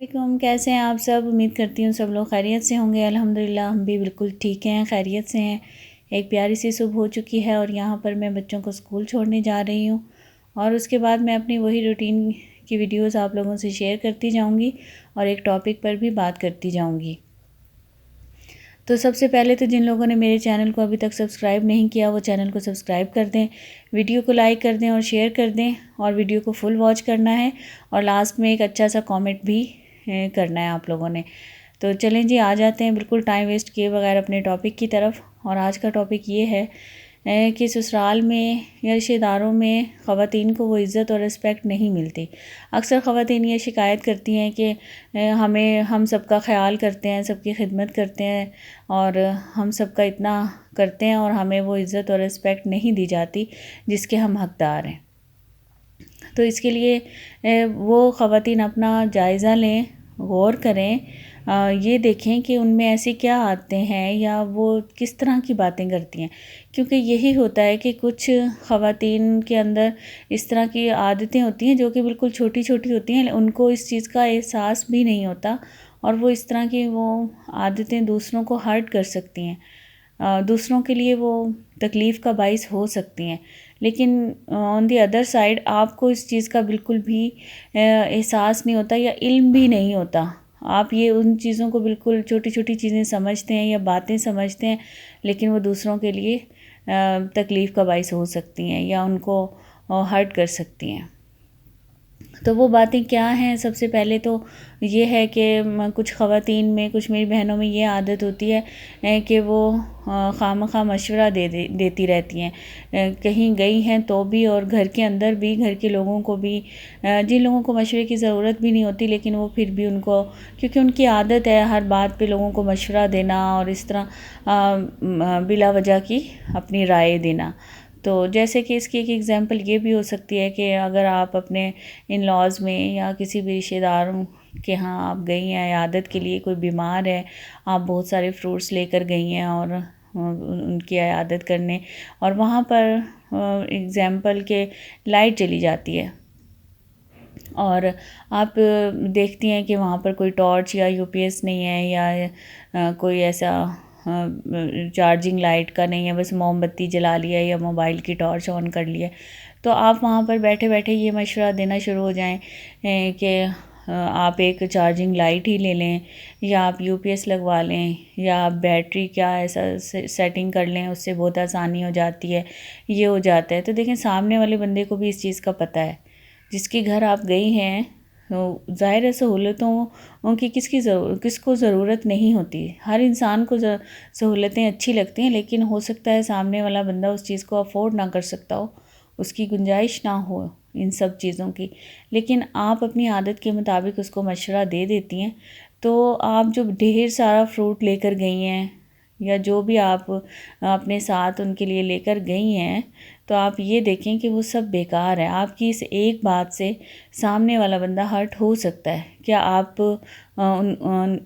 علیکم، کیسے ہیں آپ سب؟ امید کرتی ہوں سب لوگ خیریت سے ہوں گے۔ الحمدللہ ہم بھی بالکل ٹھیک ہیں، خیریت سے ہیں۔ ایک پیاری سی صبح ہو چکی ہے اور یہاں پر میں بچوں کو اسکول چھوڑنے جا رہی ہوں، اور اس کے بعد میں اپنی وہی روٹین کی ویڈیوز آپ لوگوں سے شیئر کرتی جاؤں گی اور ایک ٹاپک پر بھی بات کرتی جاؤں گی۔ تو سب سے پہلے تو جن لوگوں نے میرے چینل کو ابھی تک سبسکرائب نہیں کیا وہ چینل کو سبسکرائب کر دیں، ویڈیو کو لائک کر دیں اور شیئر کر دیں، اور ویڈیو کو فل واچ کرنا ہے، اور لاسٹ میں ایک اچھا سا کامنٹ بھی کرنا ہے آپ لوگوں نے۔ تو چلیں جی، آ جاتے ہیں بالکل ٹائم ویسٹ کیے بغیر اپنے ٹاپک کی طرف۔ اور آج کا ٹاپک یہ ہے کہ سسرال میں یا رشتہ داروں میں خواتین کو وہ عزت اور رسپیکٹ نہیں ملتی۔ اکثر خواتین یہ شکایت کرتی ہیں کہ ہم سب کا خیال کرتے ہیں، سب کی خدمت کرتے ہیں، اور ہم سب کا اتنا کرتے ہیں اور ہمیں وہ عزت اور رسپیکٹ نہیں دی جاتی جس کے ہم حقدار ہیں۔ تو اس کے لیے وہ خواتین اپنا جائزہ لیں، غور کریں، یہ دیکھیں کہ ان میں ایسی کیا عادتیں ہیں یا وہ کس طرح کی باتیں کرتی ہیں، کیونکہ یہی ہوتا ہے کہ کچھ خواتین کے اندر اس طرح کی عادتیں ہوتی ہیں جو کہ بالکل چھوٹی چھوٹی ہوتی ہیں، ان کو اس چیز کا احساس بھی نہیں ہوتا، اور وہ اس طرح کی وہ عادتیں دوسروں کو ہرٹ کر سکتی ہیں، دوسروں کے لیے وہ تکلیف کا باعث ہو سکتی ہیں۔ لیکن آن دی ادر سائڈ آپ کو اس چیز کا بالکل بھی احساس نہیں ہوتا یا علم بھی نہیں ہوتا، آپ یہ ان چیزوں کو بالکل چھوٹی چھوٹی چیزیں سمجھتے ہیں یا باتیں سمجھتے ہیں، لیکن وہ دوسروں کے لیے تکلیف کا باعث ہو سکتی ہیں یا ان کو ہرٹ کر سکتی ہیں۔ تو وہ باتیں کیا ہیں؟ سب سے پہلے تو یہ ہے کہ کچھ خواتین میں، کچھ میری بہنوں میں یہ عادت ہوتی ہے کہ وہ خواہ مشورہ دیتی رہتی ہیں، کہیں گئی ہیں تو بھی اور گھر کے اندر بھی، گھر کے لوگوں کو بھی، جن لوگوں کو مشورے کی ضرورت بھی نہیں ہوتی لیکن وہ پھر بھی ان کو، کیونکہ ان کی عادت ہے ہر بات پہ لوگوں کو مشورہ دینا اور اس طرح بلا وجہ کی اپنی رائے دینا۔ تو جیسے کہ اس کی ایک ایگزامپل یہ بھی ہو سکتی ہے کہ اگر آپ اپنے ان لاز میں یا کسی بھی رشتہ داروں کے ہاں آپ گئی ہیں عیادت کے لیے، کوئی بیمار ہے، آپ بہت سارے فروٹس لے کر گئی ہیں اور ان کی عیادت کرنے، اور وہاں پر ایگزامپل کہ لائٹ چلی جاتی ہے اور آپ دیکھتی ہیں کہ وہاں پر کوئی ٹارچ یا یو پی ایس نہیں ہے یا کوئی ایسا چارجنگ لائٹ کا نہیں ہے، بس موم بتی جلا لیا یا موبائل کی ٹارچ آن کر لیا، تو آپ وہاں پر بیٹھے بیٹھے یہ مشورہ دینا شروع ہو جائیں کہ آپ ایک چارجنگ لائٹ ہی لے لیں، یا آپ یو پی ایس لگوا لیں، یا آپ بیٹری کیا ایسا سیٹنگ کر لیں، اس سے بہت آسانی ہو جاتی ہے، یہ ہو جاتا ہے۔ تو دیکھیں سامنے والے بندے کو بھی اس چیز کا پتہ ہے، جس کے گھر آپ گئی ہیں، ظاہر ہے سہولتوں کی کس کو ضرورت نہیں ہوتی، ہر انسان کو سہولتیں اچھی لگتی ہیں، لیکن ہو سکتا ہے سامنے والا بندہ اس چیز کو افورڈ نہ کر سکتا ہو، اس کی گنجائش نہ ہو ان سب چیزوں کی، لیکن آپ اپنی عادت کے مطابق اس کو مشورہ دے دیتی ہیں۔ تو آپ جو ڈھیر سارا فروٹ لے کر گئی ہیں یا جو بھی آپ اپنے ساتھ ان کے لیے لے کر گئی ہیں، تو آپ یہ دیکھیں کہ وہ سب بیکار ہے۔ آپ کی اس ایک بات سے سامنے والا بندہ ہرٹ ہو سکتا ہے۔ کیا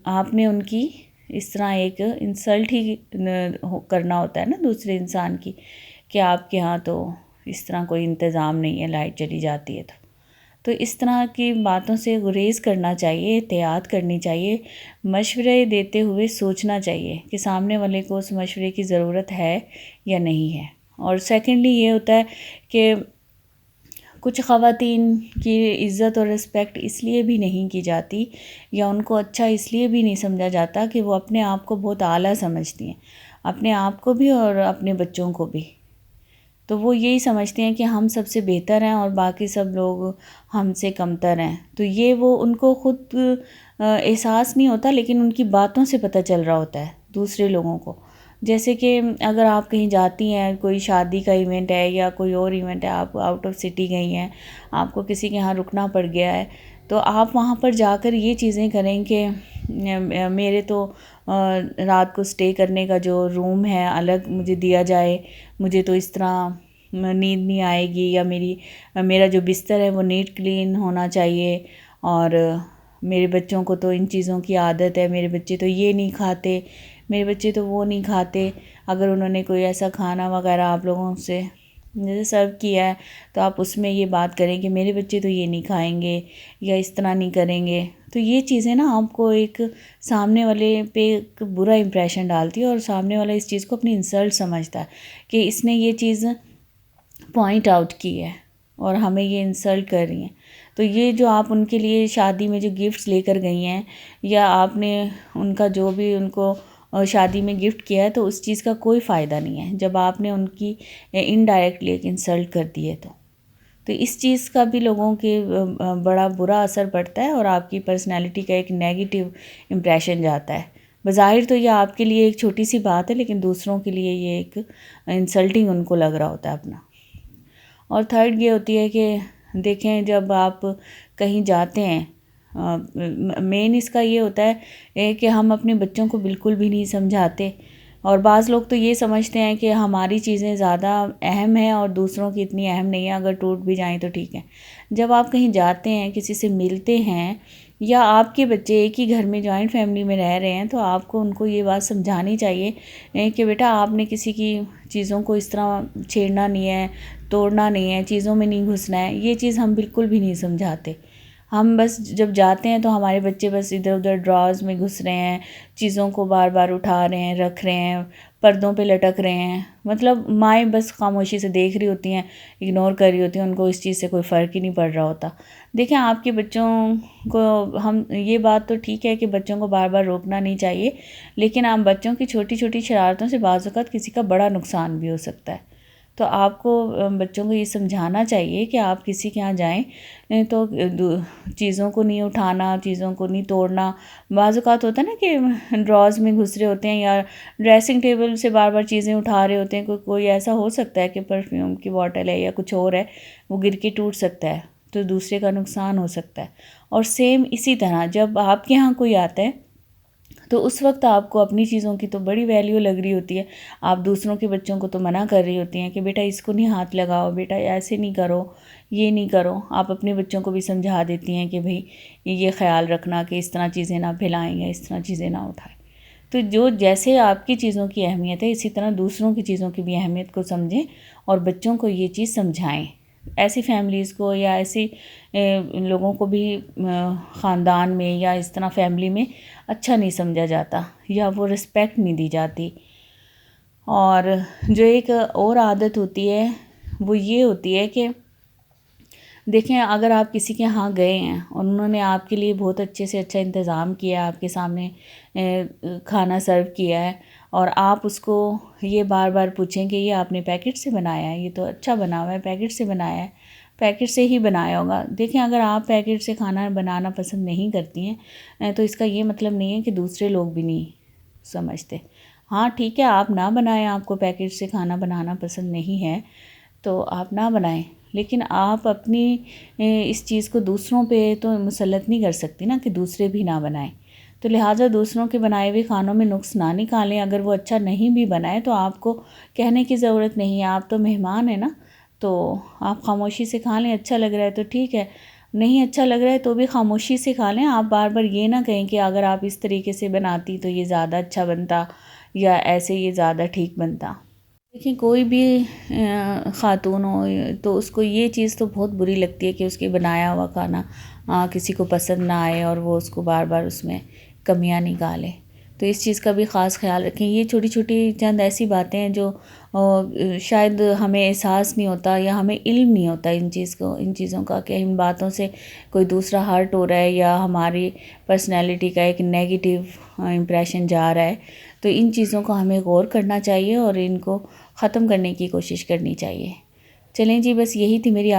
آپ نے ان کی اس طرح ایک انسلٹ ہی کرنا ہوتا ہے نا دوسرے انسان کی، کہ آپ کے ہاں تو اس طرح کوئی انتظام نہیں ہے، لائٹ چلی جاتی ہے تو اس طرح کی باتوں سے گریز کرنا چاہیے، احتیاط کرنی چاہیے، مشورے دیتے ہوئے سوچنا چاہیے کہ سامنے والے کو اس مشورے کی ضرورت ہے یا نہیں ہے۔ اور سیکنڈلی یہ ہوتا ہے کہ کچھ خواتین کی عزت اور رسپیکٹ اس لیے بھی نہیں کی جاتی یا ان کو اچھا اس لیے بھی نہیں سمجھا جاتا کہ وہ اپنے آپ کو بہت اعلیٰ سمجھتی ہیں، اپنے آپ کو بھی اور اپنے بچوں کو بھی۔ تو وہ یہی سمجھتے ہیں کہ ہم سب سے بہتر ہیں اور باقی سب لوگ ہم سے کمتر ہیں، تو یہ وہ ان کو خود احساس نہیں ہوتا، لیکن ان کی باتوں سے پتہ چل رہا ہوتا ہے دوسرے لوگوں کو۔ جیسے کہ اگر آپ کہیں جاتی ہیں، کوئی شادی کا ایونٹ ہے یا کوئی اور ایونٹ ہے، آپ آؤٹ آف سٹی گئی ہیں، آپ کو کسی کے ہاں رکنا پڑ گیا ہے، تو آپ وہاں پر جا کر یہ چیزیں کریں کہ میرے تو رات کو سٹے کرنے کا جو روم ہے الگ مجھے دیا جائے، مجھے تو اس طرح نیند نہیں آئے گی، یا میرا جو بستر ہے وہ نیٹ کلین ہونا چاہیے، اور میرے بچوں کو تو ان چیزوں کی عادت ہے، میرے بچے تو یہ نہیں کھاتے، میرے بچے تو وہ نہیں کھاتے۔ اگر انہوں نے کوئی ایسا کھانا وغیرہ آپ لوگوں سے جیسے سرو کیا ہے تو آپ اس میں یہ بات کریں کہ میرے بچے تو یہ نہیں کھائیں گے یا اس طرح نہیں کریں گے، تو یہ چیزیں نا آپ کو ایک سامنے والے پہ ایک برا امپریشن ڈالتی ہے، اور سامنے والا اس چیز کو اپنی انسلٹ سمجھتا ہے کہ اس نے یہ چیز پوائنٹ آؤٹ کی ہے اور ہمیں یہ انسلٹ کر رہی ہیں۔ تو یہ جو آپ ان کے لیے شادی میں جو گفٹس لے کر گئی ہیں، یا آپ نے ان کا جو بھی ان کو شادی میں گفٹ کیا ہے، تو اس چیز کا کوئی فائدہ نہیں ہے جب آپ نے ان کی انڈائریکٹلی ایک انسلٹ کر دی ہے۔ تو اس چیز کا بھی لوگوں کے بڑا برا اثر پڑتا ہے، اور آپ کی پرسنالٹی کا ایک نیگیٹو امپریشن جاتا ہے۔ بظاہر تو یہ آپ کے لیے ایک چھوٹی سی بات ہے، لیکن دوسروں کے لیے یہ ایک انسلٹنگ ان کو لگ رہا ہوتا ہے اپنا۔ اور تھرڈ یہ ہوتی ہے کہ دیکھیں جب آپ کہیں جاتے ہیں، مین اس کا یہ ہوتا ہے کہ ہم اپنے بچوں کو بالکل بھی نہیں سمجھاتے، اور بعض لوگ تو یہ سمجھتے ہیں کہ ہماری چیزیں زیادہ اہم ہیں اور دوسروں کی اتنی اہم نہیں ہے، اگر ٹوٹ بھی جائیں تو ٹھیک ہے۔ جب آپ کہیں جاتے ہیں، کسی سے ملتے ہیں، یا آپ کے بچے ایک ہی گھر میں جوائنٹ فیملی میں رہ رہے ہیں، تو آپ کو ان کو یہ بات سمجھانی چاہیے کہ بیٹا آپ نے کسی کی چیزوں کو اس طرح چھیڑنا نہیں ہے، توڑنا نہیں ہے، چیزوں میں نہیں گھسنا ہے۔ یہ چیز ہم بالکل بھی نہیں سمجھاتے۔ ہم بس جب جاتے ہیں تو ہمارے بچے بس ادھر ادھر ڈراز میں گھس رہے ہیں، چیزوں کو بار بار اٹھا رہے ہیں، رکھ رہے ہیں، پردوں پہ لٹک رہے ہیں، مطلب مائیں بس خاموشی سے دیکھ رہی ہوتی ہیں، اگنور کر رہی ہوتی ہیں، ان کو اس چیز سے کوئی فرق ہی نہیں پڑ رہا ہوتا۔ دیکھیں آپ کے بچوں کو ہم یہ بات تو ٹھیک ہے کہ بچوں کو بار بار روکنا نہیں چاہیے، لیکن آپ بچوں کی چھوٹی چھوٹی شرارتوں سے بعض اوقات کسی کا بڑا نقصان بھی ہو سکتا ہے۔ تو آپ کو بچوں کو یہ سمجھانا چاہیے کہ آپ کسی کے یہاں جائیں تو چیزوں کو نہیں اٹھانا، چیزوں کو نہیں توڑنا۔ بعض اوقات ہوتا ہے نا کہ ڈراز میں گھس رہے ہوتے ہیں، یا ڈریسنگ ٹیبل سے بار بار چیزیں اٹھا رہے ہوتے ہیں، کوئی ایسا ہو سکتا ہے کہ پرفیوم کی بوٹل ہے یا کچھ اور ہے، وہ گر کے ٹوٹ سکتا ہے، تو دوسرے کا نقصان ہو سکتا ہے۔ اور سیم اسی طرح جب آپ کے ہاں کوئی آتا ہے تو اس وقت آپ کو اپنی چیزوں کی تو بڑی ویلیو لگ رہی ہوتی ہے، آپ دوسروں کے بچوں کو تو منع کر رہی ہوتی ہیں کہ بیٹا اس کو نہیں ہاتھ لگاؤ، بیٹا ایسے نہیں کرو، یہ نہیں کرو۔ آپ اپنے بچوں کو بھی سمجھا دیتی ہیں کہ بھئی یہ خیال رکھنا کہ اس طرح چیزیں نہ پھیلائیں یا اس طرح چیزیں نہ اٹھائیں۔ تو جو جیسے آپ کی چیزوں کی اہمیت ہے، اسی طرح دوسروں کی چیزوں کی بھی اہمیت کو سمجھیں اور بچوں کو یہ چیز سمجھائیں۔ ایسی فیملیز کو یا ایسی لوگوں کو بھی خاندان میں یا اس طرح فیملی میں اچھا نہیں سمجھا جاتا، یا وہ رسپیکٹ نہیں دی جاتی۔ اور جو ایک اور عادت ہوتی ہے وہ یہ ہوتی ہے کہ دیکھیں اگر آپ کسی کے ہاں گئے ہیں اور انہوں نے آپ کے لیے بہت اچھے سے اچھا انتظام کیا ہے، آپ کے سامنے کھانا سرو کیا ہے، اور آپ اس کو یہ بار بار پوچھیں کہ یہ آپ نے پیکٹ سے بنایا ہے، یہ تو اچھا بنا ہوا ہے، پیکٹ سے بنایا ہے، پیکٹ سے ہی بنایا ہوگا۔ دیکھیں اگر آپ پیکٹ سے کھانا بنانا پسند نہیں کرتی ہیں تو اس کا یہ مطلب نہیں ہے کہ دوسرے لوگ بھی نہیں سمجھتے۔ ہاں ٹھیک ہے، آپ نہ بنائیں، آپ کو پیکٹ سے کھانا بنانا پسند نہیں ہے تو آپ نہ بنائیں، لیکن آپ اپنی اس چیز کو دوسروں پہ تو مسلط نہیں کر سکتی نا کہ دوسرے بھی نہ بنائیں۔ تو لہٰذا دوسروں کے بنائے ہوئے کھانوں میں نقص نہ نکالیں۔ اگر وہ اچھا نہیں بھی بنائے تو آپ کو کہنے کی ضرورت نہیں ہے، آپ تو مہمان ہیں نا، تو آپ خاموشی سے کھا لیں۔ اچھا لگ رہا ہے تو ٹھیک ہے، نہیں اچھا لگ رہا ہے تو بھی خاموشی سے کھا لیں۔ آپ بار بار یہ نہ کہیں کہ اگر آپ اس طریقے سے بناتی تو یہ زیادہ اچھا بنتا، یا ایسے یہ زیادہ ٹھیک بنتا۔ دیکھیں کوئی بھی خاتون ہو تو اس کو یہ چیز تو بہت بری لگتی ہے کہ اس کے بنایا ہوا کھانا کسی کو پسند نہ آئے اور وہ اس کو بار بار اس میں کمیاں نکالے۔ تو اس چیز کا بھی خاص خیال رکھیں۔ یہ چھوٹی چھوٹی چند ایسی باتیں ہیں جو شاید ہمیں احساس نہیں ہوتا یا ہمیں علم نہیں ہوتا ان چیزوں کا کہ ان باتوں سے کوئی دوسرا ہرٹ ہو رہا ہے یا ہماری پرسنالٹی کا ایک نیگیٹو امپریشن جا رہا ہے۔ تو ان چیزوں کو ہمیں غور کرنا چاہیے اور ان کو ختم کرنے کی کوشش کرنی چاہیے۔ چلیں جی، بس یہی تھی میری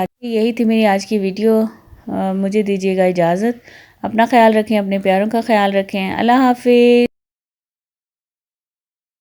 آج کی ویڈیو۔ مجھے دیجیے گا اجازت۔ اپنا خیال رکھیں، اپنے پیاروں کا خیال رکھیں۔ اللہ حافظ۔